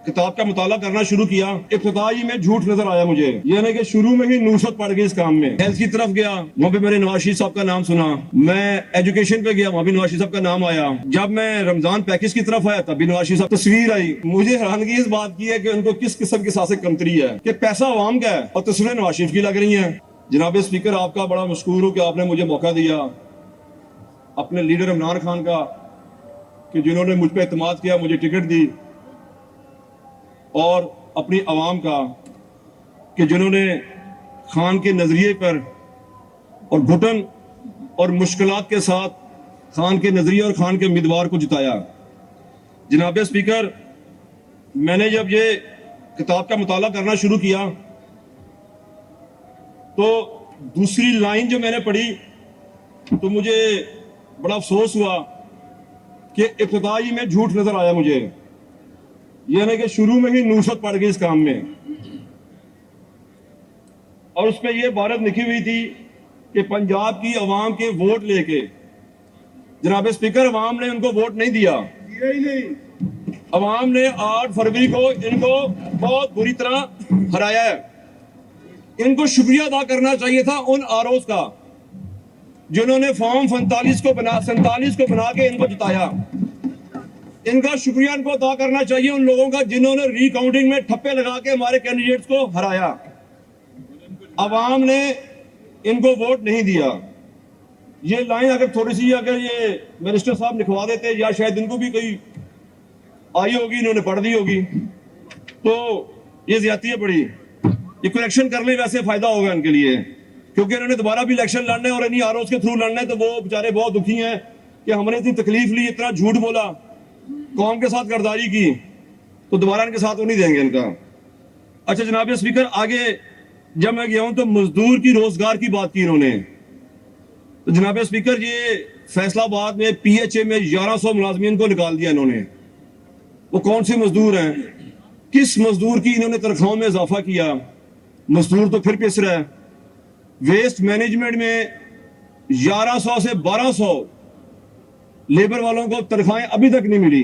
किताब का मुताला करना शुरू किया, इब्तिदाई में झूठ नजर आया मुझे, यानी कि शुरू में ही नुसरत पड़ गई इस काम में। हेल्थ की तरफ गया, वहाँ पे मैंने नवाज शरीफ साहब का नाम सुना। मैं एजुकेशन पे गया, वहाँ भी नवाज शरीफ साहब का नाम आया। जब मैं रमजान पैकेज की तरफ आया तब भी नवाज शरीफ साहब तस्वीर आई। मुझे हैरानगी इस बात की है कि उनको किस किस्म की सांसें कमतरी है कि पैसा अवाम का है और तस्वीरें नवाज शरीफ की लग रही है। जनाब स्पीकर, आपका बड़ा मशकूर हूँ कि आपने मुझे मौका दिया, अपने लीडर इमरान खान का, कि जिन्होंने मुझ पर एतमाद किया, मुझे टिकट दी, और अपनी आवाम का कि जिन्होंने खान के नजरिए पर और घुटन और मुश्किलात के साथ खान के नजरिए और खान के उम्मीदवार को जिताया। जनाब स्पीकर, मैंने जब ये किताब का मुताला करना शुरू किया तो दूसरी लाइन जो मैंने पढ़ी तो मुझे बड़ा अफसोस हुआ कि इब्तिदाई में झूठ नजर आया मुझे, यानी कि शुरू में ही नुसरत पड़ गई इस काम में। और उस पर यह इबारत लिखी हुई थी कि पंजाब की अवाम के वोट लेके, जनाब स्पीकर, अवाम ने उनको वोट नहीं दिया। अवाम ने 8 फरवरी को इनको बहुत बुरी तरह हराया है। इनको शुक्रिया अदा करना चाहिए था उन आरओज का जिन्होंने फॉर्म 47 को बना के इनको जिताया। इनका शुक्रिया इनको अदा करना चाहिए उन लोगों का जिन्होंने रिकाउंटिंग में ठप्पे लगा के हमारे कैंडिडेट्स को हराया। अवाम ने इनको वोट नहीं दिया। ये लाइन अगर थोड़ी सी अगर ये मिनिस्टर साहब लिखवा देते, या शायद इनको भी कोई आई होगी, इन्होंने पढ़ दी होगी, तो ये ज्यादती है बड़ी। ये करेक्शन कर ले, वैसे फायदा होगा इनके लिए, क्योंकि इन्होंने दोबारा भी इलेक्शन लड़ना है और इन्हीं आरओज के थ्रू लड़ना है। तो वो बेचारे बहुत दुखी हैं कि हमने इतनी तकलीफ ली, इतना झूठ बोला, कौम के साथ गद्दारी की, तो दोबारा इनके साथ वो नहीं देंगे इनका। अच्छा जनाब स्पीकर, आगे जब मैं गया हूं तो मजदूर की रोजगार की बात की इन्होंने। तो जनाब स्पीकर, ये फैसलाबाद में पीएचए में 1100 मुलाजमीन को निकाल दिया इन्होंने। वो कौन से मजदूर हैं? किस मजदूर की इन्होंने तनख्वाहों में इजाफा किया? मजदूर तो फिर पिस रहा है। वेस्ट मैनेजमेंट में 1100 से 1200 लेबर वालों को तनख्वाहें अभी तक नहीं मिली।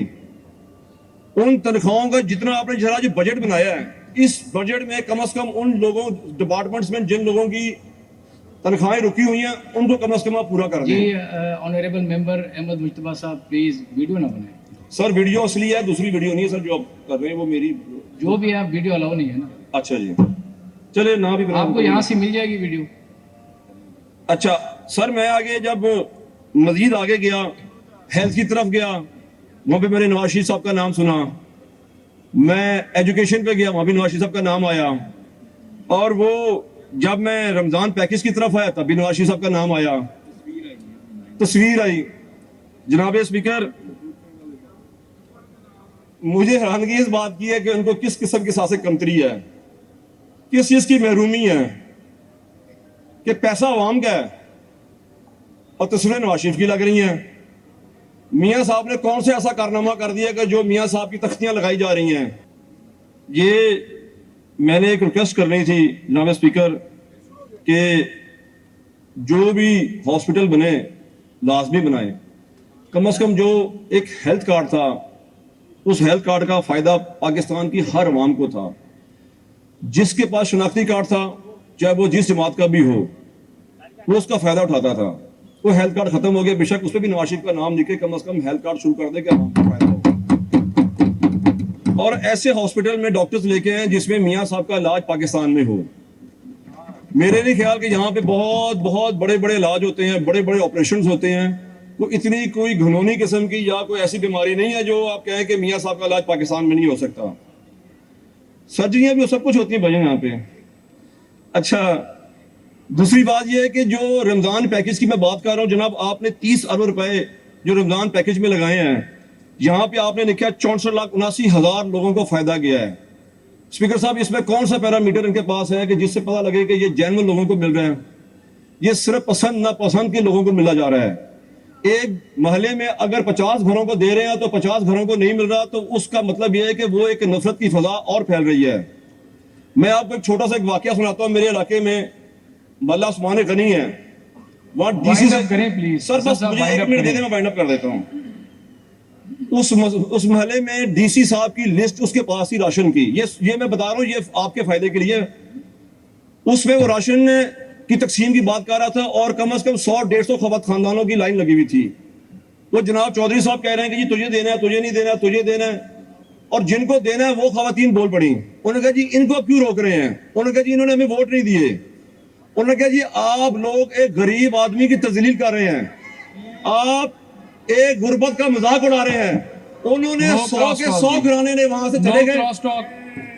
उन तनख्वाहों का जितना आपने जरा जो बजट बनाया है, इस बजट में कम से कम उन लोगों डिपार्टमेंट्स में जिन लोगों की तनख्वाहें रुकी हुई हैं उनको कम से कम आप पूरा कर दें। जी ऑनरेबल मेंबर अहमद मुश्तबा साहब, प्लीज वीडियो ना बनाएं। सर वीडियो असली है, दूसरी वीडियो नहीं है सर जो आप कर रहे हैं, वो मेरी जो भी है वीडियो अलाउ नहीं है ना। अच्छा जी, चले ना भी आपको यहाँ से मिल जाएगी वीडियो। अच्छा सर, मैं आगे जब मजीद आगे गया, हेल्थ की तरफ गया, वहां पे मैंने नवाज शरीफ साहब का नाम सुना। मैं एजुकेशन पे गया, वहां भी नवाज शरीफ साहब का नाम आया। और वो जब मैं रमजान पैकेज की तरफ आया तब भी नवाज शरीफ साहब का नाम आया, तस्वीर आई। जनाब स्पीकर, मुझे हैरानगी इस बात की है कि उनको किस किस्म की सांसें कमतरी है, किस चीज की महरूमी है कि पैसा अवाम का है और तस्वीरें नवाज शरीफ की लग रही हैं। मियाँ साहब ने कौन से ऐसा कारनामा कर दिया कि जो मियाँ साहब की तख्तियां लगाई जा रही हैं। ये मैंने एक रिक्वेस्ट करनी थी जनाब स्पीकर कि जो भी हॉस्पिटल बने लाजमी बनाए, कम से कम जो एक हेल्थ कार्ड था, उस हेल्थ कार्ड का फायदा पाकिस्तान की हर अवाम को था। जिसके पास शनाख्ती कार्ड था, चाहे वो जिस जमात का भी हो, वो उसका फायदा उठाता था। वो हेल्थ कार्ड खत्म हो गया, बेशक उस पर भी नवाज शरीफ का नाम लिखे, कम से कम हेल्थ कार्ड शुरू कर दे कि अवाम को फायदा हो। और ऐसे हॉस्पिटल में डॉक्टर्स लेके हैं जिसमें मियाँ साहब का इलाज पाकिस्तान में हो। मेरे नहीं ख्याल कि यहाँ पे बहुत बहुत बड़े बड़े इलाज होते हैं, बड़े बड़े ऑपरेशंस होते हैं। तो इतनी कोई घिनौनी किस्म की या कोई ऐसी बीमारी नहीं है जो आप कहें कि मियाँ साहब का इलाज पाकिस्तान में नहीं हो सकता। सर्जरियां भी सब कुछ होती हैं भाई यहाँ पे। अच्छा, दूसरी बात यह है कि जो रमजान पैकेज की मैं बात कर रहा हूँ जनाब, आपने 30 अरब रुपए जो रमजान पैकेज में लगाए हैं, यहाँ पे आपने लिखा 64,79,000 लोगों को फायदा गया है। स्पीकर साहब, इसमें कौन सा पैरामीटर इनके पास है कि जिससे पता लगे कि ये जेन्युइन लोगों को मिल रहे हैं? ये सिर्फ पसंद नापसंद के लोगों को मिला जा रहा है। एक महल्ले में अगर 50 घरों को दे रहे हैं तो 50 घरों को नहीं मिल रहा, तो उसका मतलब यह है कि वो एक नफरत की फजा और फैल रही है। मैं आपको एक छोटा सा एक वाकया सुनाता हूँ। मेरे इलाके में मल्ला उस्मान गनी है, वहां डीसी से करें प्लीज सर, बस मुझे 1 मिनट दे दें, मैं वाइंड अप कर देता हूँ। उस महल्ले में डीसी साहब की लिस्ट उसके पास ही राशन की, ये मैं बता रहा हूं, ये आपके फायदे के लिए। उसमें वो राशन की तकसीम की बात कर रहा था और कम से कम 100-150 खपत खानदानों की लाइन लगी हुई थी। वो जनाब चौधरी साहब कह रहे हैं कि जी तुझे देना है, तुझे नहीं देना, तुझे देना है, और जिनको देना है वो खवातीन बोल पड़ी। उन्होंने कहा जी इनको क्यों रोक रहे हैं? उन्होंने कहा जी इन्होंने हमें वोट नहीं दिए। उन्होंने कहा जी आप लोग एक गरीब आदमी की तजलील कर रहे हैं, आप एक गुर्बत का मजाक उड़ा रहे हैं। उन्होंने 100 के 100 घराने ने वहां से चले गए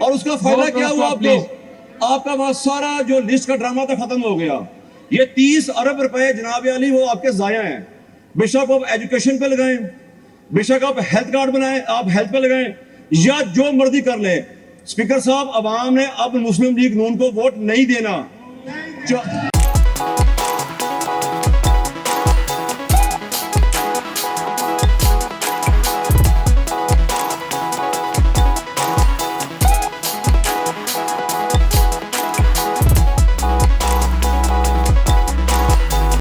और उसका फायदा क्या हुआ आपको? आपका वहां सारा जो लिस्ट का ड्रामा था खत्म हो गया। ये 30 अरब रुपए जनाब अली वो आपके जाया हैं। बेशक आप एजुकेशन पे लगाएं, बेशक आप हेल्थ कार्ड बनाएं, आप हेल्थ पे लगाएं, या जो मर्जी कर लें। स्पीकर साहब, अवाम ने अब मुस्लिम लीग नून को वोट नहीं देना।